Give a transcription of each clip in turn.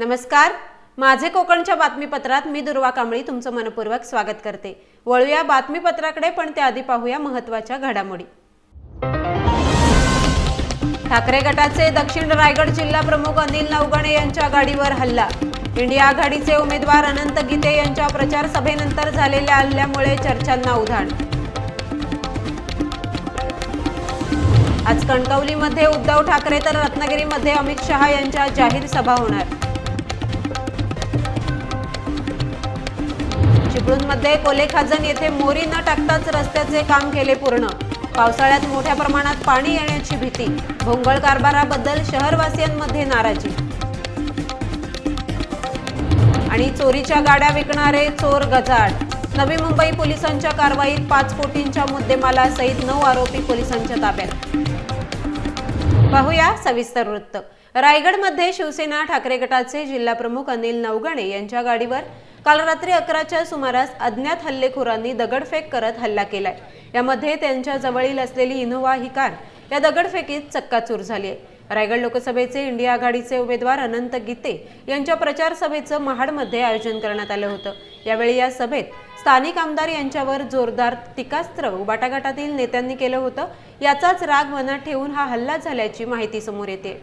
नमस्कार, माझे कोकणच्या बातमीपत्रात मी दुर्वा कांबळी तुमचं मनपूर्वक स्वागत करते। वळूया बातमीपत्राकडे, पण त्याआधी पाहूया महत्त्वाच्या घडामोडी। ठाकरे गटाचे दक्षिण रायगड जिल्हा प्रमुख अनिल नवगणे यांच्या गाडीवर हल्ला। इंडिया आघाडीचे उमेदवार अनंत गीते यांच्या प्रचार सभेनंतर झालेल्या हल्ल्यामुळे चर्चांना उधाण। आज कणकवलीमध्ये उद्धव ठाकरे तर रत्नागिरीमध्ये अमित शहा यांच्या जाहीर सभा होणार। चिपळूणमध्ये कोलेखाजन येथे मोरी न टाकताच रस्त्याचे काम केले पूर्ण। पावसाळ्यात मोठ्या प्रमाणात पाणी येण्याची भीती। भोंगळ कारभाराबद्दल शहरवासियांमध्ये नाराजी। आणि चोरीच्या गाड्या विकणारे चोर गजाआड। नवी मुंबई पोलिसांच्या कारवाईत 5 कोटींच्या मुद्देमालासहित 9 आरोपी पोलिसांच्या ताब्यात। पाहूया सविस्तर वृत्त। रायगडमध्ये शिवसेना ठाकरे गटाचे जिल्हा प्रमुख अनिल नवगणे यांच्या गाडीवर काल रात्री 11च्या सुमारास अज्ञात हल्लेखोरांनी दगडफेक करत हल्ला केलाय। यामध्ये त्यांच्या जवळील असलेली इनोव्हा ही कार या दगडफेकीत चक्काचूर झाली आहे। रायगड लोकसभेचे इंडिया आघाडीचे उमेदवार अनंत गीते यांच्या प्रचार सभेचं महाडमध्ये आयोजन करण्यात आलं होतं। यावेळी या सभेत स्थानिक आमदार यांच्यावर जोरदार टीकास्त्र उबाटा गटातील नेत्यांनी केलं होतं। याचाच राग मनात ठेवून हा हल्ला झाल्याची माहिती समोर येते।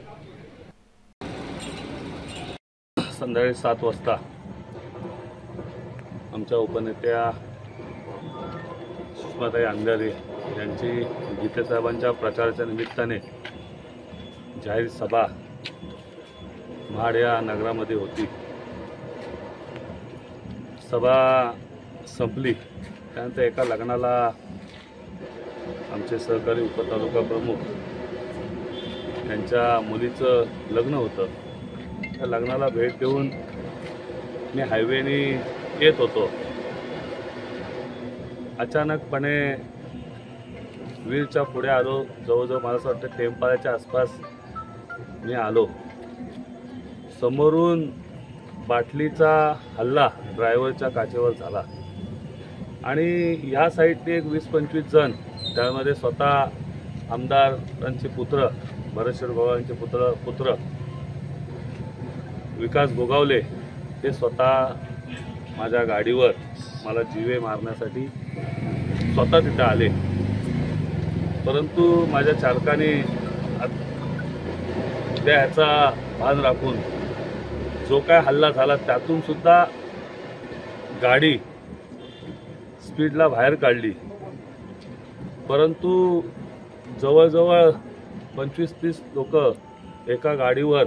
संध्याकाळी 7 वाजता आमच्या उपनेत्या सुषमाताई अंधारे यांची गीते साहेबांच्या प्रचाराच्या निमित्ताने जाहीर सभा महाड या नगरामध्ये होती। सभा संपली त्यानंतर एका लग्नाला आमचे सहकारी उपतालुका प्रमुख यांच्या मुलीचं लग्न होतं। त्या लग्नाला भेट देऊन मी हायवेने येत होतो। अचानकपणे वीरच्या पुढे आलो। जवळजवळ मला असं वाटतं टेम्पाच्या आसपास मी आलो। समोरून बाटलीचा हल्ला ड्रायव्हरच्या काचेवर झाला आणि ह्या साईडने एक 20-25 जण, त्यामध्ये स्वतः आमदारांचे पुत्र भरतशेठ गोगावलेंचे पुत्र विकास गोगावले ते स्वतः माझ्या गाडीवर मला जीवे मारण्यासाठी स्वतः तिथे आले। परंतु माझ्या चालकाने त्याचा भान राखून जो काय हल्ला झाला त्यातून सुद्धा गाडी स्पीडला बाहेर काढली। परंतु जवळजवळ 25-30 लोक एका गाडीवर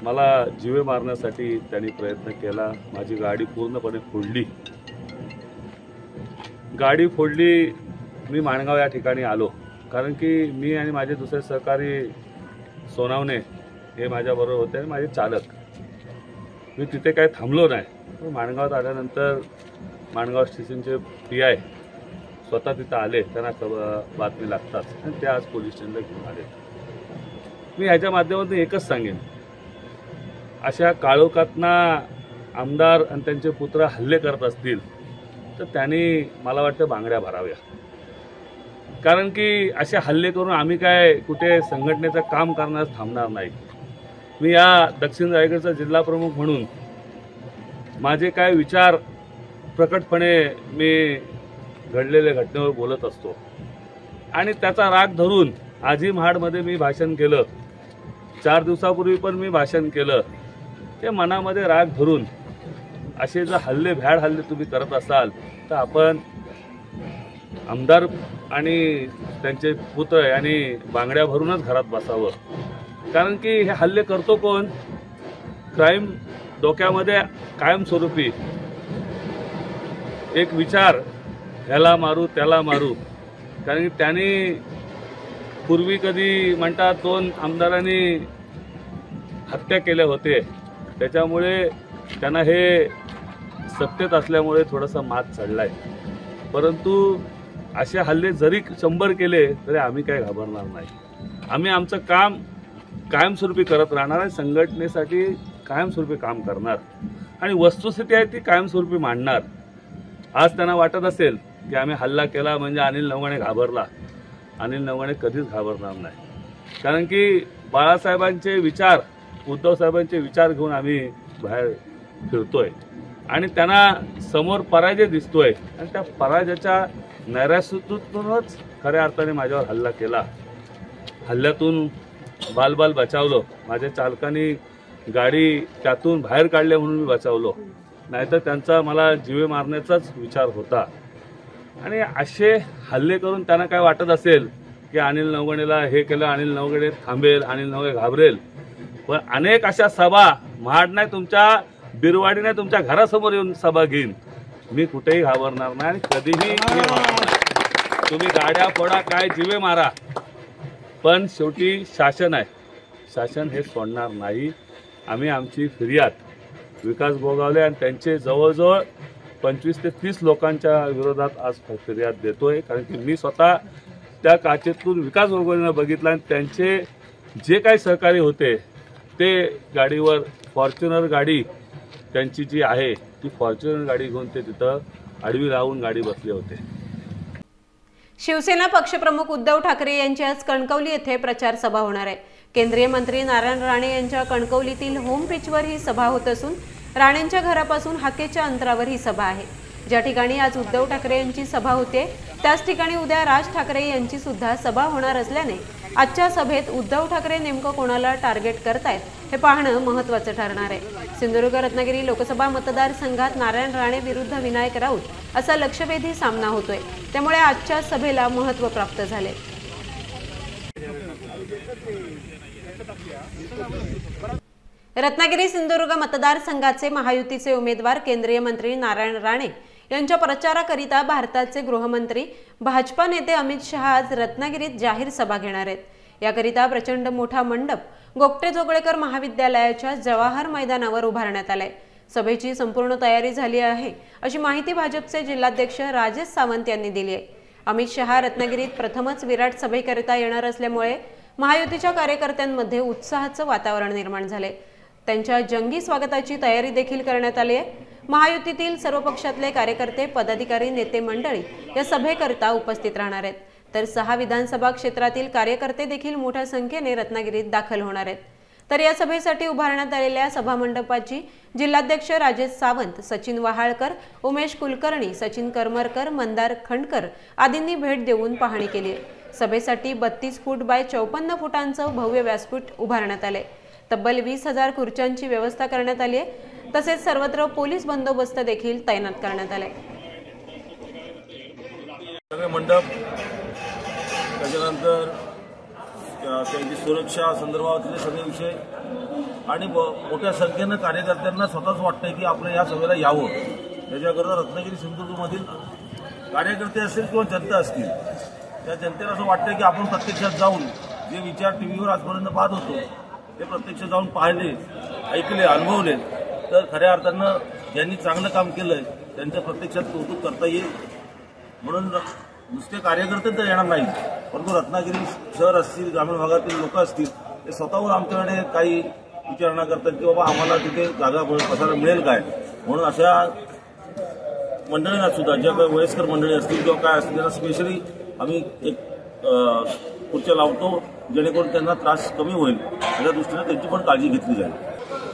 मला जीवे मारण्यासाठी त्यांनी प्रयत्न केला। माझी गाडी पूर्णपणे फोडली। गाडी फोडली, मी माणगाव या ठिकाणी आलो, कारण की मी आणि माझे दुसरे सहकारी सोनावणे हे माझ्याबरोबर होते आणि माझे चालक। मी तिथे काही थांबलो नाही। माणगावात आल्यानंतर माणगाव स्टेशनचे PI स्वतः तिथं आले, त्यांना बातमी लागतात आणि ते आज पोलीस स्टेशनला घेऊन आले। मी ह्याच्या माध्यमातून एकच सांगेन, अशा काळोखातना आमदार आणि त्यांचे पुत्र हल्ले करत असतील तर त्यांनी मला वाटतं बांगड्या भराव्या, कारण की असे हल्ले करून आम्ही काय कुठे संघटनेचं काम करण्यास थांबणार नाही। मी या दक्षिण रायगडचा जिल्हा प्रमुख म्हणून माझे काय विचार प्रकटपणे मी घडलेल्या घटनेवर बोलत असतो आणि त्याचा राग धरून आजही महाडमध्ये मी भाषण केलं। 4 दिवसापूर्वी पण मी भाषण केलं। ते मनामध्ये राग धरून असे जर भ्याड हल्ले तुम्ही करत असाल तर आपण आमदार आणि त्यांचे पुत्र यांनी बांगड्या भरूनच घरात बसावं, कारण की हे हल्ले करतो कोण? क्राईम डोक्यामध्ये कायमस्वरूपी एक विचार, ह्याला मारू त्याला मारू, कारण की त्यांनी पूर्वी कधी म्हणतात 2 आमदारांनी हत्या केल्या होते, त्याच्यामुळे त्यांना हे सत्तेत असल्यामुळे थोडासा मात चढलाय। परंतु असे हल्ले जरी 100 केले तरी आम्ही काय घाबरणार नाही। आम्ही आमचं काम कायमस्वरूपी करत राहणार आहे, संघटनेसाठी कायमस्वरूपी काम करणार आणि वस्तुस्थिती आहे ती कायमस्वरूपी मांडणार। आज त्यांना वाटत असेल की आम्ही हल्ला केला म्हणजे अनिल नवगणे घाबरला, अनिल नवगणे कधीच घाबरणार नाही, कारण की बाळासाहेबांचे विचार उद्धव साहेबांचे विचार घेऊन आम्ही बाहेर फिरतोय आणि त्यांना समोर पराजय दिसतोय आणि त्या पराजयाच्या नैराश्यातूनच खऱ्या अर्थाने माझ्यावर हल्ला केला. हल्ल्यातून बालबाल बचावलं. माझ्या चालकाने गाडी त्यातून बाहेर काढले म्हणून मी बचावलो, नाहीतर त्यांचा मला जीवे मारण्याचाच विचार होता. आणि असे हल्ले करून त्यांना काय वाटत असेल की अनिल नवगणेला हे केलं, अनिल नवगणे थांबेल, अनिल नवगणे घाबरेल. पण अनेक अशा सभा महाड नाही, तुमच्या बिरवाडी नाही, तुमच्या घरासमोर येऊन सभा घेईन. मी कुठेही घाबरणार नाही आणि कधीही तुम्ही गाड्या फोडा, काय जीवे मारा, पण शेवटी शासन आहे, शासन हे सोडणार नाही. आम्ही आमची फिर्याद विकास गोगावले आणि त्यांचे जवळजवळ 25 ते 30 लोकांच्या विरोधात आज फिर्याद देतोय. कारण की मी स्वतः त्या काचेतून विकास गोगावलेंना बघितलं आणि त्यांचे जे काही सहकारी होते ते गाडीवर फॉर्च्युनर गाडी त्यांची जी आहे ती फॉर्च्युनर गाडी घेऊन ते तिथं आडवी लावून गाडी बसले होते. शिवसेना पक्षप्रमुख उद्धव ठाकरे यांची आज कणकवली येथे प्रचार सभा होणार आहे. केंद्रीय मंत्री नारायण राणे यांच्या कणकवलीतील होम पिचवर ही सभा होत असून राणेंच्या घरापासून हाकेच्या अंतरावर ही सभा आहे. ज्या ठिकाणी आज उद्धव ठाकरे यांची सभा होते त्याच ठिकाणी उद्या राज ठाकरे यांची सुद्धा सभा होणार असल्याने आजच्या सभेत उद्धव ठाकरे नेमकं कोणाला टार्गेट करतायत हे पाहणं महत्त्वाचं ठरणार आहे. सिंधुदुर्ग रत्नागिरी लोकसभा मतदारसंघात नारायण राणे विरुद्ध विनायक राऊत असा लक्षवेधी सामना होतोय, त्यामुळे आजच्या सभेला महत्त्व प्राप्त झाले. रत्नागिरी सिंधुदुर्ग मतदारसंघाचे महायुतीचे उमेदवार केंद्रीय मंत्री नारायण राणे यांच्या प्रचाराकरिता भारताचे गृहमंत्री भाजपा नेते अमित शहा आज रत्नागिरीत जाहीर सभा घेणार आहेत. याकरिता प्रचंड मोठा मंडप गोगटे जोगळेकर महाविद्यालयाच्या जवाहर मैदानावर उभारण्यात आलाय. सभेची संपूर्ण तयारी झाली आहे अशी माहिती भाजपचे जिल्हाध्यक्ष राजेश सावंत यांनी दिली आहे. अमित शहा रत्नागिरीत प्रथमच विराट सभेकरिता येणार असल्यामुळे महायुतीच्या कार्यकर्त्यांमध्ये उत्साहाचं वातावरण निर्माण झाले. त्यांच्या जंगी स्वागताची तयारी देखील करण्यात आली आहे. महायुतीतील सर्व पक्षातले कार्यकर्ते, पदाधिकारी, नेते मंडळी या सभेकरिता उपस्थित राहणार आहेत. तर 6 विधानसभा क्षेत्रातील कार्यकर्ते देखील मोठ्या संख्येने रत्नागिरीत दाखल होणार आहेत. तर या सभेसाठी उभारण्यात आलेल्या सभामंडपाची जिल्हाध्यक्ष राजेश सावंत, सचिन वहाळकर, उमेश कुलकर्णी, सचिन करमरकर, मंदार खंडकर आदींनी भेट देऊन पाहणी केली आहे. सभेसाठी 32 फूट बाय 54 फुटांचं भव्य व्यासपीठ उभारण्यात आले. तब्बल 20,000 खुर्च्यांची व्यवस्था करण्यात आली आहे. तसेच सर्वत्र पोलीस बंदोबस्त देखील तैनात करण्यात आलाय. सगळे मंडप, त्याच्यानंतर त्यांची सुरक्षा संदर्भातले सगळे विषय आणि मोठ्या संख्येनं कार्यकर्त्यांना स्वतःच वाटतंय की आपण या सभेला यावं. त्याच्याकरता रत्नागिरी सिंधुदुर्गमधील कार्यकर्ते असतील किंवा जनता असतील, त्या जनतेला असं वाटतंय की आपण प्रत्यक्षात जाऊन जे विचार टीव्हीवर आजपर्यंत पाहत होतो ते प्रत्यक्ष जाऊन पाहिले, ऐकले, अनुभवले, तर खऱ्या अर्थानं ज्यांनी चांगलं काम केलंय त्यांचं प्रत्यक्षात कौतुक करता येईल. म्हणून नुसते कार्यकर्ते तर येणार नाही, परंतु रत्नागिरी शहर असतील, ग्रामीण भागातील लोक असतील, ते स्वतःहून आमच्याकडे काही विचारणा करतात की बाबा आम्हाला तिथे जागा बसायला मिळेल काय. म्हणून अशा मंडळींना सुद्धा, ज्या काही वयस्कर मंडळी असतील किंवा काय असतील, त्यांना स्पेशली आम्ही एक खुर्च्या लावतो जेणेकरून त्यांना त्रास कमी होईल, याच्या दृष्टीने त्यांची पण काळजी घेतली जाईल.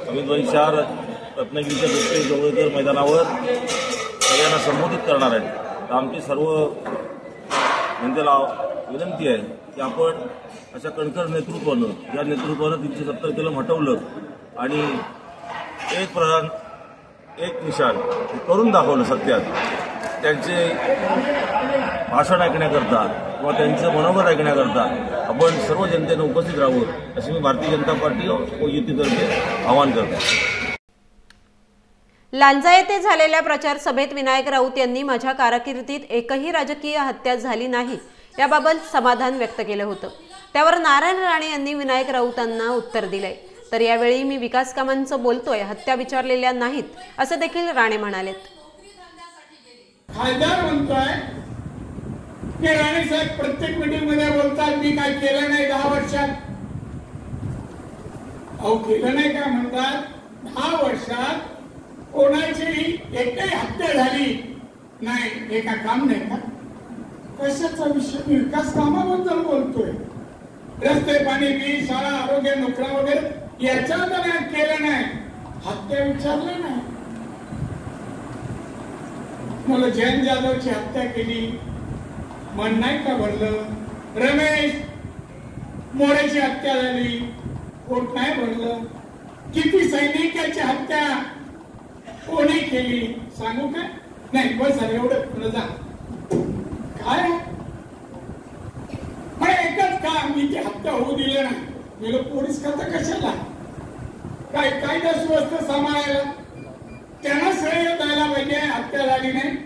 अमित शहा रत्नागिरीच्या गोगटे जोगळेकर मैदानावर सगळ्यांना संबोधित करणार आहेत. तर आमची सर्व जनतेला विनंती आहे की आपण अशा कणखर नेतृत्वानं, या नेतृत्वानं 370 किलो हटवलं आणि एक प्रधान एक निशाण करून दाखवलं सत्यात. त्यांचे भाषण ऐकण्याकरता किंवा त्यांचं मनोगत ऐकण्याकरता आपण सर्व जनतेनं उपस्थित राहावं असे मी भारतीय जनता पार्टी व युतीतर्फे आवाहन करतो. लांजा येथे झालेल्या प्रचार सभेत विनायक राऊत यांनी माझ्या कारकिर्दीत एकही राजकीय हत्या झाली नाही याबाबत समाधान व्यक्त केलं होतं. त्यावर नारायण राणे यांनी विनायक राऊतांना उत्तर दिलंय. तर यावेळी मी विकास कामांचं बोलतोय, हत्या विचारलेल्या नाहीत असं देखील राणे म्हणालेत. खासदार म्हणतोय की राणे साहेब प्रत्येक मीटिंग मध्ये बोलतात मी काय केलं नाही 10 वर्षात. अहो केलं नाही काय म्हणतात, 10 वर्षात कोणाची एकही हत्या झाली नाही, हे काय काम नाही का? कशाचा विषय? विकास कामाबद्दल बोलतोय. रस्ते, पाणी, वीज, शाळा, आरोग्य, नोकऱ्या वगैरे याच्यावर केलं नाही, हत्या विचारलं नाही. मला जयंत जाधवची हत्या केली, मन नाही का भरलं? रमेश मोरेची हत्या झाली, पोट नाही भरलं. किती सैनिकाची हत्या कोणी केली सांगू काय? नाही बस झालं एवढं. तुला जा काय मला एकच का मी ती हत्या होऊ दिली नाही. मी पोलीस खाता कशाला? काय कायदा सुव्यवस्था सांभाळायला त्यांना श्रेय द्यायला पाहिजे. हत्या झाली नाही.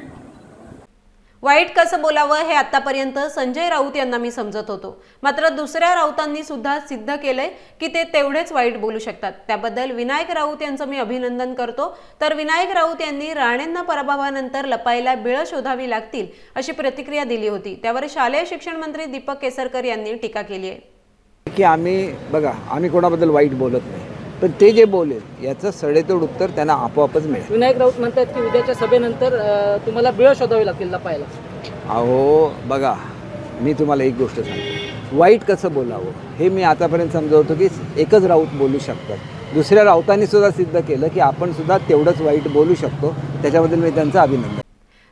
वाईट कसं बोलावं हे आतापर्यंत संजय राऊत यांना मी समजत होतो, मात्र दुसऱ्या राऊतांनी सुद्धा सिद्ध केलंय की ते तेवढेच वाईट बोलू शकतात. त्याबद्दल विनायक राऊत यांचं मी अभिनंदन करतो. तर विनायक राऊत यांनी राणेंना पराभवानंतर लपायला बिळं शोधावी लागतील अशी प्रतिक्रिया दिली होती. त्यावर शालेय शिक्षण मंत्री दीपक केसरकर यांनी टीका केली आहे की आम्ही कोणाबद्दल वाईट बोलत नाही, पण ते जे बोलेल याचं सडेतोड उत्तर त्यांना आपोआपच मिळेल. विनायक राऊत म्हणतात की उद्याच्या सभेनंतर तुम्हाला बिळं शोधावी लागतील लपायला. अहो बघा, मी तुम्हाला एक गोष्ट सांगतो, वाईट कसं बोलावं हे मी आतापर्यंत समजवतो की एकच राऊत बोलू शकतात. दुसऱ्या राऊतांनी सुद्धा सिद्ध केलं की आपण सुद्धा तेवढंच वाईट बोलू शकतो. त्याच्याबद्दल मी त्यांचं अभिनंदन.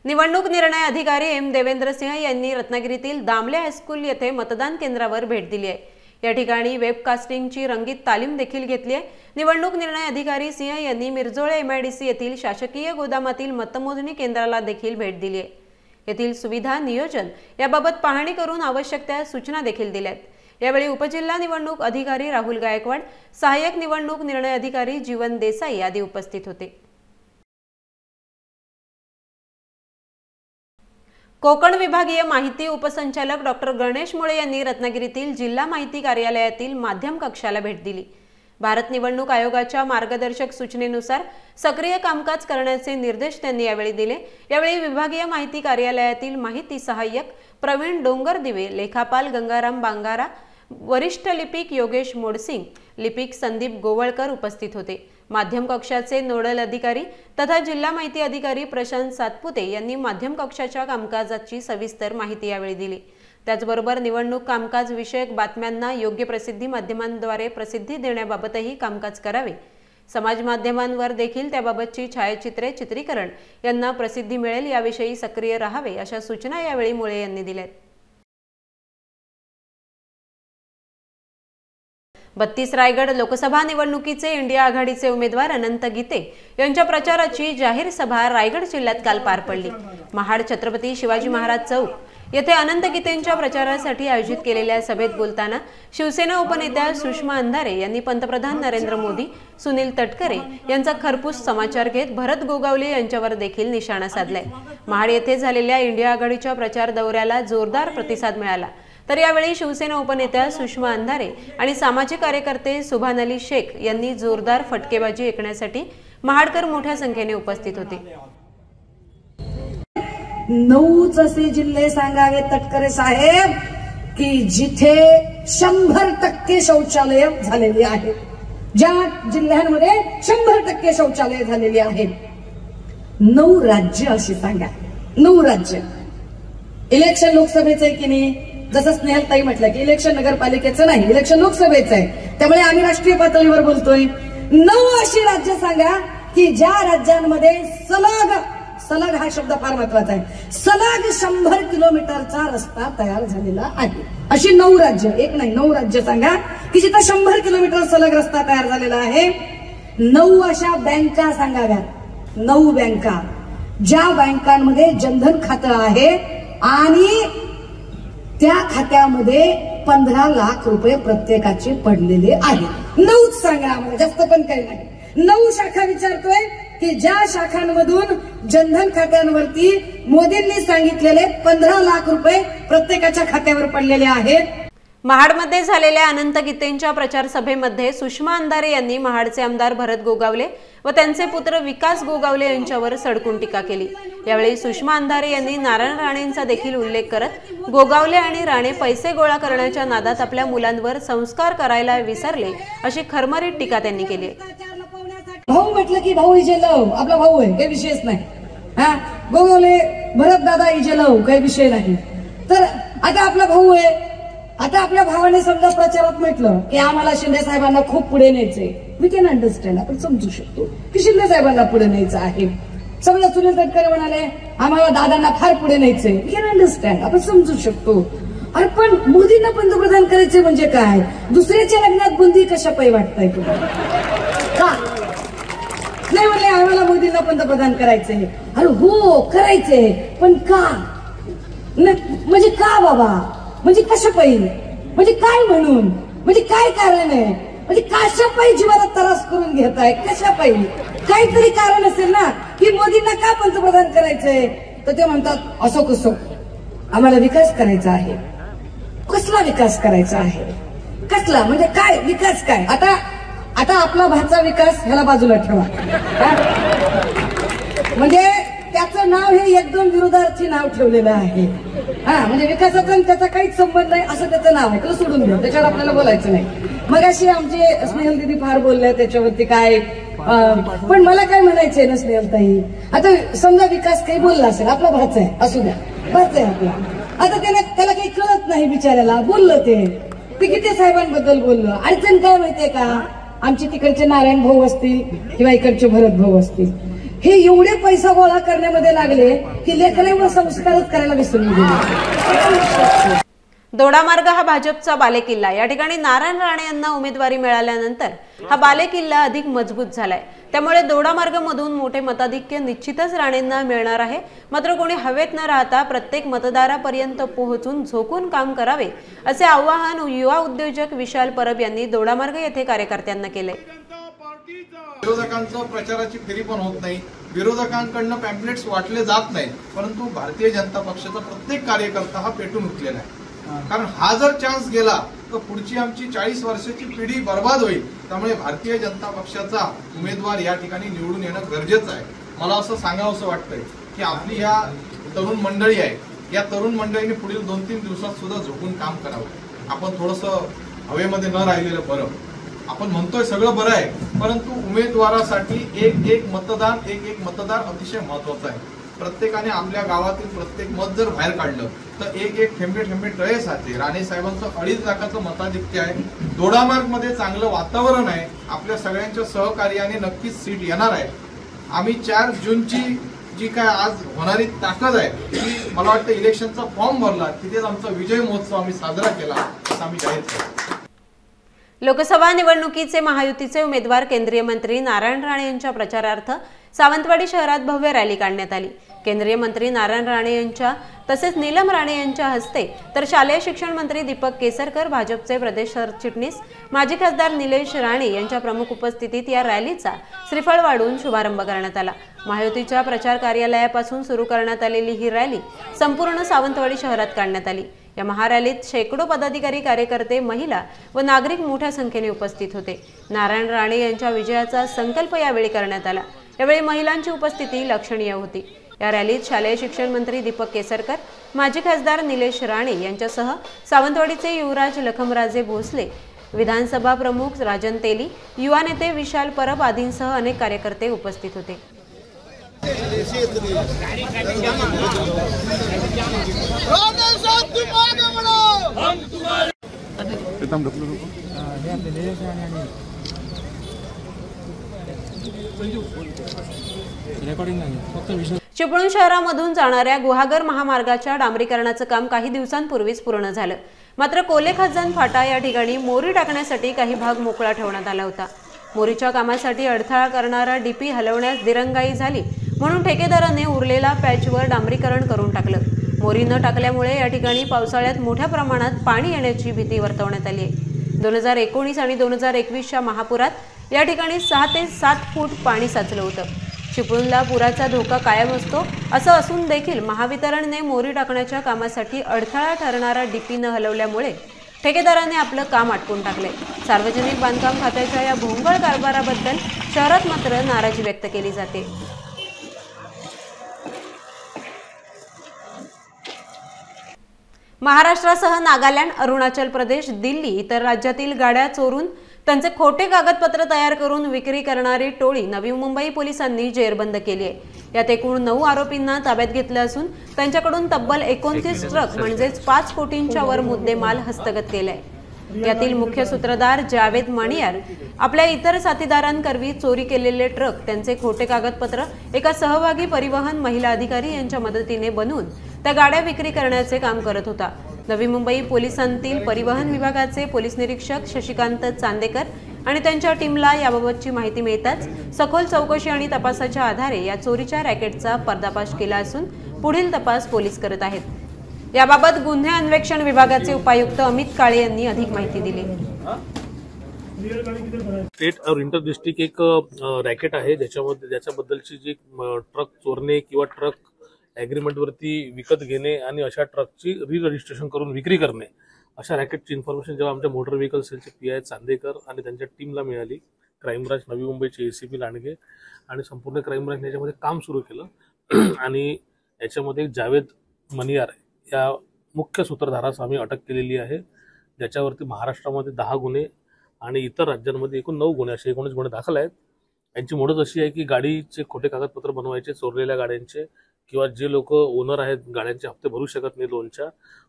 निवडणूक निर्णय अधिकारी एम देवेंद्र सिंह यांनी रत्नागिरीतील दामले हायस्कूल येथे मतदान केंद्रावर भेट दिली आहे. या ठिकाणी वेबकास्टिंगची रंगीत तालीम देखील घेतली आहे. निवडणूक निर्णय अधिकारी सिंह यांनी मिरजोळे MIDC येथील शासकीय गोदामातील मतमोजणी केंद्राला देखील भेट दिली आहे. येथील सुविधा नियोजन याबाबत पाहणी करून आवश्यक त्या सूचना देखील दिल्यात. यावेळी उपजिल्हा निवडणूक अधिकारी राहुल गायकवाड, सहाय्यक निवडणूक निर्णय अधिकारी जीवन देसाई आदी उपस्थित होते. कोकण विभागीय माहिती उपसंचालक डॉक्टर गणेश मुळे यांनी रत्नागिरीतील जिल्हा माहिती कार्यालयातील माध्यम कक्षाला भेट दिली. भारत निवडणूक आयोगाच्या मार्गदर्शक सूचनेनुसार सक्रिय कामकाज करण्याचे निर्देश त्यांनी यावेळी दिले. यावेळी विभागीय माहिती कार्यालयातील माहिती सहाय्यक प्रवीण डोंगरदिवे, लेखापाल गंगाराम बांगारा, वरिष्ठ लिपिक योगेश मोडसिंग, लिपिक संदीप गोवळकर उपस्थित होते. माध्यम कक्षाचे नोडल अधिकारी तथा जिल्हा माहिती अधिकारी प्रशांत सातपुते यांनी माध्यम कक्षाच्या कामकाजाची सविस्तर माहिती यावेळी दिली. त्याचबरोबर निवडणूक कामकाज विषयक बातम्यांना योग्य प्रसिद्धी माध्यमांद्वारे प्रसिद्धी देण्याबाबतही कामकाज करावे. समाज माध्यमांवर देखील त्याबाबतची छायाचित्रे, चित्रीकरण यांना प्रसिद्धी मिळेल याविषयी सक्रिय राहावे अशा सूचना यावेळी मुळे यांनी दिल्यात. 32 रायगड लोकसभा निवडणुकीचे इंडिया आघाडीचे उमेदवार अनंत गीते यांच्या प्रचाराची जाहीर सभा रायगड जिल्ह्यात काल पार पडली. महाड छत्रपती शिवाजी महाराज चौक येथे अनंत गीतेंच्या प्रचारासाठी आयोजित केलेल्या सभेत बोलताना शिवसेना उपनेत्या सुषमा अंधारे यांनी पंतप्रधान नरेंद्र मोदी, सुनील तटकरे यांचा खरपूस समाचार घेत भरत गोगावले यांच्यावर देखील निशाणा साधलाय. महाड येथे झालेल्या इंडिया आघाडीच्या प्रचार दौऱ्याला जोरदार प्रतिसाद मिळाला. तर यावेळी शिवसेना उपनेत्या सुषमा अंधारे आणि सामाजिक कार्यकर्ते सुभान अली शेख यांनी जोरदार फटकेबाजी ऐकण्यासाठी महाडकर मोठ्या संख्येने उपस्थित होते. 9 असे जिल्हे सांगावे तटकरे साहेब की जिथे 100% शौचालय झालेली आहेत, ज्या जिल्ह्यांमध्ये 100% शौचालय झालेली आहेत. 9 राज्य अशी सांगा, 9 राज्य. इलेक्शन लोकसभेचं आहे की नाही? जसं स्नेहलताई म्हटलं की इलेक्शन नगरपालिकेचं नाही, इलेक्शन लोकसभेचं आहे, त्यामुळे आम्ही राष्ट्रीय पातळीवर बोलतोय. 9 अशी राज्य सांगा की ज्या राज्यांमध्ये सलग हा शब्द फार महत्वाचा आहे, सलग 100 किलोमीटरचा रस्ता तयार झालेला आहे. अशी 9 राज्य, एक नाही 9 राज्य सांगा की जिथे 100 किलोमीटर सलग रस्ता तयार झालेला आहे. 9 अशा बँका सांगाव्या, 9 बँका ज्या बँकांमध्ये जनधन खातं आहे आणि त्या खात्यामध्ये 15 लाख रुपये प्रत्येकाचे पडलेले आहेत. 9च सांगा आम्हाला, जास्त पण काही नाही. 9 शाखा विचारतोय की ज्या शाखांमधून जनधन खात्यांवरती मोदींनी सांगितलेले 15 लाख रुपये प्रत्येकाच्या खात्यावर पडलेले आहेत. महाडमध्ये झालेल्या अनंत गीतेंच्या प्रचार सभेमध्ये सुषमा अंधारे यांनी महाडचे आमदार भरत गोगावले व त्यांचे पुत्र विकास गोगावले यांच्यावर सडकून टीका केली. यावेळी सुषमा अंधारे यांनी नारायण राणेंचा देखील उल्लेख करत गोगावले आणि राणे पैसे गोळा करण्याच्या नादात आपल्या मुलांवर संस्कार करायला विसरले अशी खरमरीत टीका त्यांनी केली. भाऊ म्हटलं की भाऊ इजेलव आपला भाऊ आहे, काही विषयच नाही. हा गोगावले भरत दादा इजेलव काही विषय नाही. तर आता आपला भाऊ आहे, आता आपल्या भावाने समजा प्रचारात म्हटलं की आम्हाला शिंदे साहेबांना खूप पुढे न्यायचंय, वी कॅन अंडरस्टँड, आपण समजू शकतो की शिंदे साहेबांना पुढे न्यायचं आहे. समजा सुनील तटकरे म्हणाले आम्हाला दादांना फार पुढे न्यायचंय, वी कॅन अंडरस्टँड, आपण समजू शकतो. अरे पण मोदींना पंतप्रधान करायचे म्हणजे काय? दुसऱ्याच्या लग्नात बुंदी कशा पायी वाटताय तुम्हाला? का नाही म्हणले आम्हाला मोदींना पंतप्रधान करायचंय? अरे हो करायचंय, पण का? म्हणजे का बाबा? म्हणजे कशा पायी? म्हणजे काय म्हणून? म्हणजे काय कारण आहे? म्हणजे कशा पायी जीवाला त्रास करून घेताय? कशा पायी? काहीतरी कारण असेल ना की मोदींना का पंतप्रधान करायचंय? तर ते म्हणतात असं कसं, आम्हाला विकास करायचा आहे. कसला विकास करायचा आहे? कसला म्हणजे काय विकास? काय आता आपला भाचा विकास ह्याला बाजूला ठेवा, म्हणजे त्याचं नाव हे एक दोन विरोधार्थी नाव ठेवलेलं आहे. म्हणजे विकासाचा त्याचा काहीच संबंध नाही असं त्याचं नाव आहे, तर सोडून द्या, त्याच्यावर आपल्याला बोलायचं नाही. मग अशी आमचे स्नेहल दिदी फार बोलल्या त्याच्यावरती काय, पण मला काय म्हणायचंय ना स्नेहलताई, आता समजा विकास काही बोलला असेल, आपला भाचा आहे असू द्या, भाचा आहे आपला, आता त्याला काही कळत नाही बिचाऱ्याला, बोललं ते किती साहेबांबद्दल बोललं. अडचण काय माहितीये का? आमचे तिकडचे नारायण भाऊ असतील किंवा इकडचे भरत भाऊ असतील, हे एवढे पैसा गोळा करण्यामध्ये लागले की लेकरांवर संस्कारच करायला विसरून गेले. दोडामार्ग हा भाजपचा बालेकिल्ला. या ठिकाणी नारायण राणे यांना उमेदवारी मिळाल्यानंतर हा बालेकिल्ला अधिक मजबूत झालाय. त्यामुळे दोडामार्ग मधून मोठे मताधिक्य निश्चितच राणेंना मिळणार आहे. मात्र कोणी हवेत न राहता प्रत्येक मतदारापर्यंत पोहोचून झोकून काम करावे असे आवाहन युवा उद्योजक विशाल परब यांनी दोडामार्ग येथे कार्यकर्त्यांना केले. विरोधकांचं प्रचाराची फेरी पण होत नाही, विरोधकांकडनं पॅम्पलेट्स वाटले जात नाहीत, परंतु भारतीय जनता पक्षाचा प्रत्येक कार्यकर्ता हा पेटून उठलेला आहे. कारण हा जर चान्स गेला तर पुढची आमची 40 वर्षाची पिढी बर्बाद होईल. त्यामुळे भारतीय जनता पक्षाचा उमेदवार या ठिकाणी निवडून येणं गरजेचं आहे. मला असं सांगावंसं वाटतंय की आपली या तरुण मंडळी आहे, या तरुण मंडळीने पुढील 2-3 दिवसात सुद्धा झोपून काम करावं. आपण थोडंसं हवेमध्ये न राहिलेलं बरं. आपण म्हणतोय सगळं बरं आहे, परंतु उमेदवारासाठी एक मतदार अतिशय महत्वाचा आहे. प्रत्येकाने आपल्या गावातील प्रत्येक मत जर बाहेर काढलं तर एक ठेंबे तळे साचे. राणे साहेबांचं 2.5 लाखाचं मताधिक्य आहे. दोडामार्ग मध्ये चांगलं वातावरण आहे. आपल्या सगळ्यांच्या सहकार्याने नक्कीच सीट येणार आहे. आम्ही 4 जूनची जी काय आज होणारी ताकद आहे ती मला वाटतं इलेक्शनचा फॉर्म भरला तिथेच आमचा विजय महोत्सव आम्ही साजरा केला असं आम्ही जाहीर केलं. लोकसभा निवडणुकीचे महायुतीचे उमेदवार केंद्रीय मंत्री नारायण राणे यांच्या प्रचारार्थ सावंतवाडी शहरात भव्य रॅली काढण्यात आली. केंद्रीय मंत्री नारायण राणे यांच्या तसेच नीलम राणे यांच्या हस्ते तर शालेय शिक्षण मंत्री दीपक केसरकर, भाजपचे प्रदेश सरचिटणीस माजी खासदार निलेश राणे यांच्या प्रमुख उपस्थितीत या रॅलीचा श्रीफळ वाढून शुभारंभ करण्यात आला. महायुतीच्या प्रचार कार्यालयापासून सुरू करण्यात आलेली ही रॅली संपूर्ण सावंतवाडी शहरात काढण्यात आली. या महारॅलीत शेकडो पदाधिकारी, कार्यकर्ते, महिला व नागरिक मोठ्या संख्येने उपस्थित होते. नारायण राणे यांच्या विजयाचा संकल्प यावेळी करण्यात आला. यावेळी महिलांची उपस्थिती लक्षणीय होती. या रॅलीत शालेय शिक्षण मंत्री दीपक केसरकर, माजी खासदार निलेश राणे यांच्यासह सावंतवाडीचे युवराज लखमराजे भोसले, विधानसभा प्रमुख राजन तेली, युवा नेते विशाल परब आदींसह अनेक कार्यकर्ते उपस्थित होते. चिपळूण शहरामधून जाणाऱ्या गुहागर महामार्गाच्या डांबरीकरणाचं काम काही दिवसांपूर्वीच पूर्ण झालं. मात्र कोले खजान फाटा या ठिकाणी मोरी टाकण्यासाठी काही भाग मोकळा ठेवण्यात आला होता. मोरीच्या कामासाठी अडथळा करणारा डीपी हलवण्यास दिरंगाई झाली म्हणून ठेकेदाराने उरलेला पॅचवर डांबरीकरण करून टाकलं. मोरी न टाकल्यामुळे या ठिकाणी पावसाळ्यात मोठ्या प्रमाणात पाणी येण्याची भीती वर्तवण्यात आली आहे. 2019 आणि 2021च्या महापुरात या ठिकाणी 6 ते 7 फूट पाणी साचलं होतं. चिपळूणला पुराचा धोका कायम असतो असं असून देखील महावितरणने मोरी टाकण्याच्या कामासाठी अडथळा ठरणारा डीपी न हलवल्यामुळे ठेकेदाराने आपलं काम आटपून टाकले. सार्वजनिक बांधकाम खात्याच्या या भोंगळ कारभाराबद्दल शहरात मात्र नाराजी व्यक्त केली जाते. महाराष्ट्रासह नागालँड, अरुणाचल प्रदेश, दिल्ली इतर राज्यातील गाड्या चोरून त्यांचे खोटे कागदपत्र तयार करून विक्री करणारी टोळी नवी मुंबई पोलिसांनी जेरबंद केली आहे। यात एकूण 9 आरोपींना ताब्यात घेतलं असून त्यांच्याकडून तब्बल 29 ट्रक म्हणजेच 5 कोटींच्या वर मुद्देमाल हस्तगत केलाय। यातील मुख्य सूत्रधार जावेद मणियार आपल्या इतर साथीदारांकरवी चोरी केलेले ट्रक, त्यांचे खोटे कागदपत्र एका सहभागी परिवहन महिला अधिकारी यांच्या मदतीने बनवून त्या गाड्या विक्री करण्याचे काम करत होता। नवी मुंबई पोलिसांतील परिवहन विभागाचे पोलीस निरीक्षक शशिकांत चांदेकर आणि त्यांच्या टीमला याबाबतची माहिती मिळताच सखोल चौकशी आणि तपासाच्या आधारे या चोरीच्या रॅकेटचा पर्दाफाश केला असून पुढील तपास पोलीस करत आहेत। याबाबत गुन्हे अन्वेषण विभागाचे उपायुक्त अमित काळे यांनी अधिक माहिती दिली। स्टेट और इंटर डिस्ट्रिक्ट एक रॅकेट आहे ज्याच्याबद्दलची जी ट्रक चोरणे किंवा ट्रक ॲग्रीमेंटवरती विकत घेणे आणि अशा ट्रकची रजिस्ट्रेशन करून विक्री करणे अशा रॅकेटची इन्फॉर्मेशन जेव्हा आमच्या मोटर व्हेकल सेलचे PI चांदेकर आणि त्यांच्या टीमला मिळाली, क्राईम ब्रांच नवी मुंबईचे ACP लांडगे आणि संपूर्ण क्राईम ब्रांच याच्यामध्ये काम सुरू केलं आणि याच्यामध्ये जावेद मणियार या मुख्य सूत्रधारास आम्ही अटक केलेली आहे, ज्याच्यावरती महाराष्ट्रामध्ये 10 गुन्हे आणि इतर राज्यांमध्ये एकूण 9 गुन्हे असे 19 गुन्हे दाखल आहेत। यांची मोडच अशी आहे की गाडीचे खोटे कागदपत्र बनवायचे, चोरलेल्या गाड्यांचे किंवा जे लोक ओनर आहेत गाड्यांचे हप्ते भरू शकत नाही लोनच्या,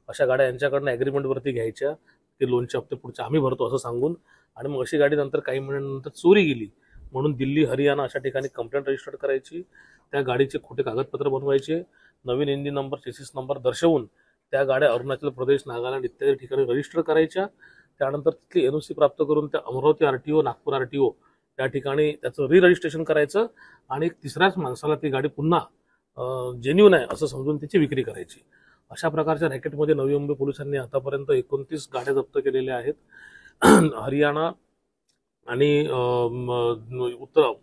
अशा गाड्या यांच्याकडनं ॲग्रीमेंटवरती घ्यायच्या, ते लोनचे हप्ते पुढचे आम्ही भरतो असं सांगून, आणि मग अशी गाडी नंतर काही महिन्यानंतर चोरी गेली म्हणून दिल्ली, हरियाणा अशा ठिकाणी कंप्लेंट रजिस्टर करायची, त्या गाडीचे खोटे कागदपत्र बनवायचे, नवीन इंजिन नंबर, चेसिस नंबर दर्शवून त्या गाड्या अरुणाचल प्रदेश, नागालँड इत्यादी ठिकाणी रजिस्टर करायच्या, त्यानंतर तिथली NOC प्राप्त करून त्या अमरावती RTO, नागपूर RTO त्या ठिकाणी त्याचं रजिस्ट्रेशन करायचं आणि तिसऱ्याच माणसाला ती गाडी पुन्हा जेन्युन आहे असं समजून त्याची विक्री करायची। अशा प्रकारच्या रॅकेटमध्ये नवी मुंबई पोलिसांनी आतापर्यंत 29 गाड्या जप्त केलेल्या आहेत। हरियाणा आणि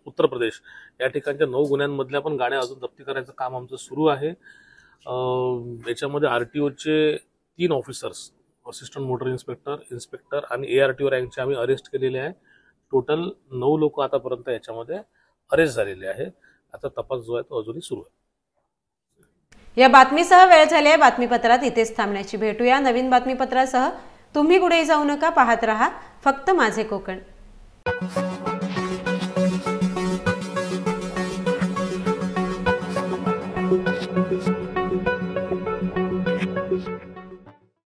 उत्तर प्रदेश या ठिकाणच्या 9 गुन्ह्यांमधल्या पण गाड्या अजून जप्ती करायचं काम आमचं सुरू आहे। याच्यामध्ये RTOचे 3 ऑफिसर्स, असिस्टंट मोटर इन्स्पेक्टर आणि ARTO रँकचे आम्ही अरेस्ट केलेले आहे। टोटल 9 लोक आतापर्यंत याच्यामध्ये अरेस्ट झालेले आहे। आता तपास जो आहे तो अजूनही सुरू आहे। या बातमीसह वेळ झाली आहे बातमीपत्रात इथेच थांबण्याची। भेटूया नवीन बातमीपत्रासह। तुम्ही कुठेही जाऊ नका, पाहत रहा फक्त माझे कोकण।